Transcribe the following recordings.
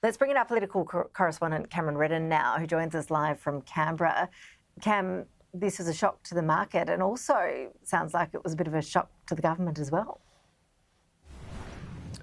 Let's bring in our political correspondent Cameron Redden now, who joins us live from Canberra. Cam, this was a shock to the market and also sounds like it was a bit of a shock to the government as well.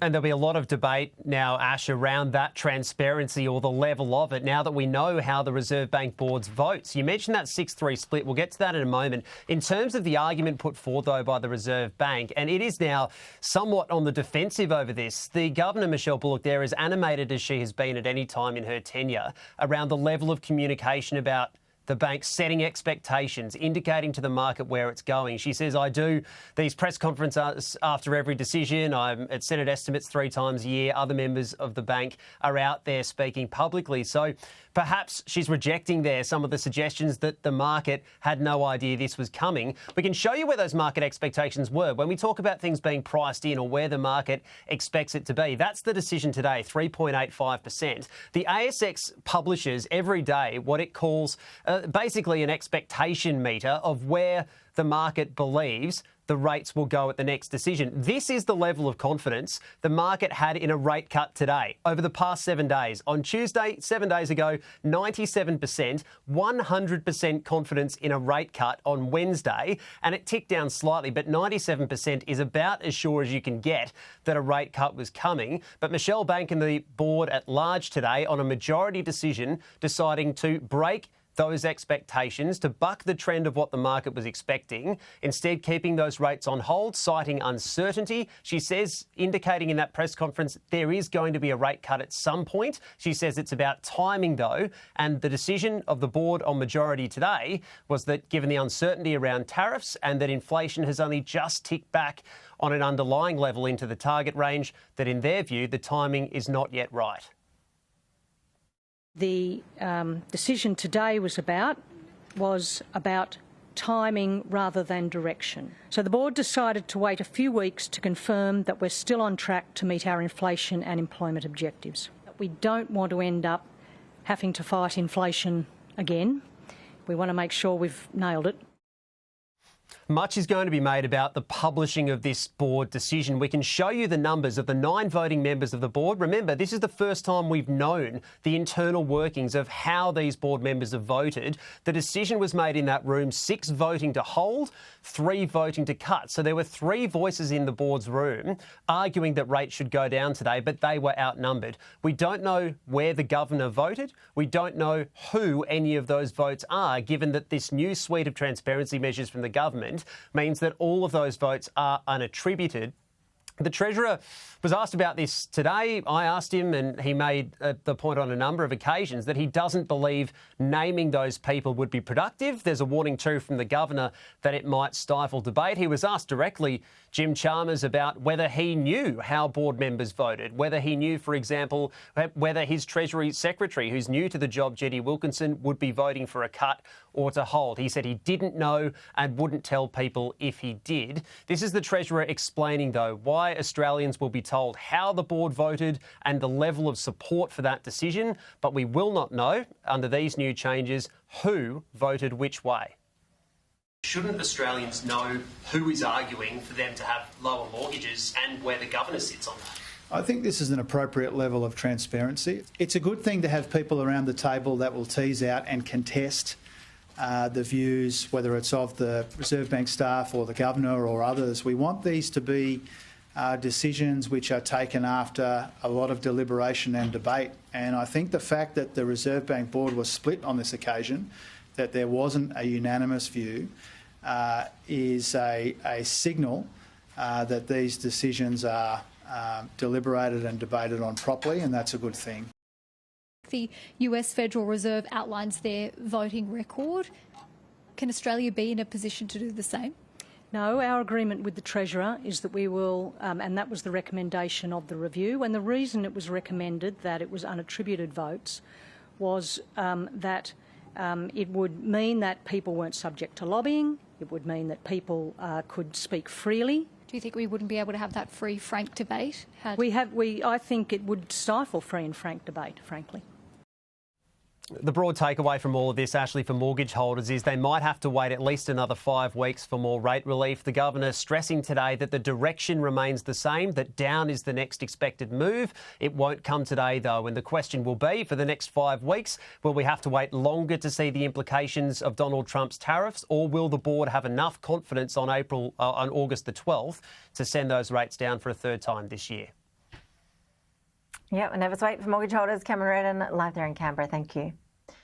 And there'll be a lot of debate now, Ash, around that transparency or the level of it now that we know how the Reserve Bank Board's votes. You mentioned that 6-3 split. We'll get to that in a moment. In terms of the argument put forward, though, by the Reserve Bank, and it is now somewhat on the defensive over this, the Governor, Michelle Bullock, there, as animated as she has been at any time in her tenure around the level of communication about the bank setting expectations, indicating to the market where it's going. She says, I do these press conferences after every decision. I'm at Senate estimates 3 times a year. Other members of the bank are out there speaking publicly. So perhaps she's rejecting there some of the suggestions that the market had no idea this was coming. We can show you where those market expectations were. When we talk about things being priced in or where the market expects it to be, that's the decision today, 3.85%. The ASX publishes every day what it calls basically an expectation meter of where the market believes the rates will go at the next decision. This is the level of confidence the market had in a rate cut today over the past 7 days. On Tuesday, 7 days ago, 97%, 100% confidence in a rate cut on Wednesday, and it ticked down slightly, but 97% is about as sure as you can get that a rate cut was coming. But Michelle Bank and the board at large today on a majority decision deciding to break those expectations, to buck the trend of what the market was expecting, instead keeping those rates on hold, citing uncertainty. She says, indicating in that press conference, there is going to be a rate cut at some point. She says it's about timing, though, and the decision of the board on majority today was that given the uncertainty around tariffs and that inflation has only just ticked back on an underlying level into the target range, that in their view, the timing is not yet right. The decision today was about timing rather than direction. So the board decided to wait a few weeks to confirm that we're still on track to meet our inflation and employment objectives. We don't want to end up having to fight inflation again. We want to make sure we've nailed it. Much is going to be made about the publishing of this board decision. We can show you the numbers of the 9 voting members of the board. Remember, this is the first time we've known the internal workings of how these board members have voted. The decision was made in that room, 6 voting to hold, 3 voting to cut. So there were 3 voices in the board's room arguing that rates should go down today, but they were outnumbered. We don't know where the governor voted. We don't know who any of those votes are, given that this new suite of transparency measures from the government means that all of those votes are unattributed. The Treasurer was asked about this today. I asked him, and he made the point on a number of occasions that he doesn't believe naming those people would be productive. There's a warning too from the Governor that it might stifle debate. He was asked directly, Jim Chalmers, about whether he knew how board members voted, whether he knew, for example, whether his Treasury Secretary, who's new to the job, Jetty Wilkinson, would be voting for a cut or to hold. He said he didn't know and wouldn't tell people if he did. This is the Treasurer explaining, though, why Australians will be told how the board voted and the level of support for that decision, but we will not know, under these new changes, who voted which way. Shouldn't Australians know who is arguing for them to have lower mortgages and where the Governor sits on that? I think this is an appropriate level of transparency. It's a good thing to have people around the table that will tease out and contest the views, whether it's of the Reserve Bank staff or the Governor or others. We want these to be decisions which are taken after a lot of deliberation and debate. And I think the fact that the Reserve Bank Board was split on this occasion, that there wasn't a unanimous view, is a signal that these decisions are deliberated and debated on properly, and that's a good thing. The US Federal Reserve outlines their voting record. Can Australia be in a position to do the same? No, our agreement with the Treasurer is that we will, and that was the recommendation of the review, and the reason it was recommended that it was unattributed votes was that it would mean that people weren't subject to lobbying, it would mean that people could speak freely. Do you think we wouldn't be able to have that free, frank debate? I think it would stifle free and frank debate, frankly. The broad takeaway from all of this, Ashley, for mortgage holders is they might have to wait at least another 5 weeks for more rate relief. The Governor stressing today that the direction remains the same, that down is the next expected move. It won't come today, though, and the question will be, for the next 5 weeks, will we have to wait longer to see the implications of Donald Trump's tariffs, or will the board have enough confidence on August the 12th to send those rates down for a third time this year? Yeah, and never wait for mortgage holders. Cameron Redden, live there in Canberra. Thank you.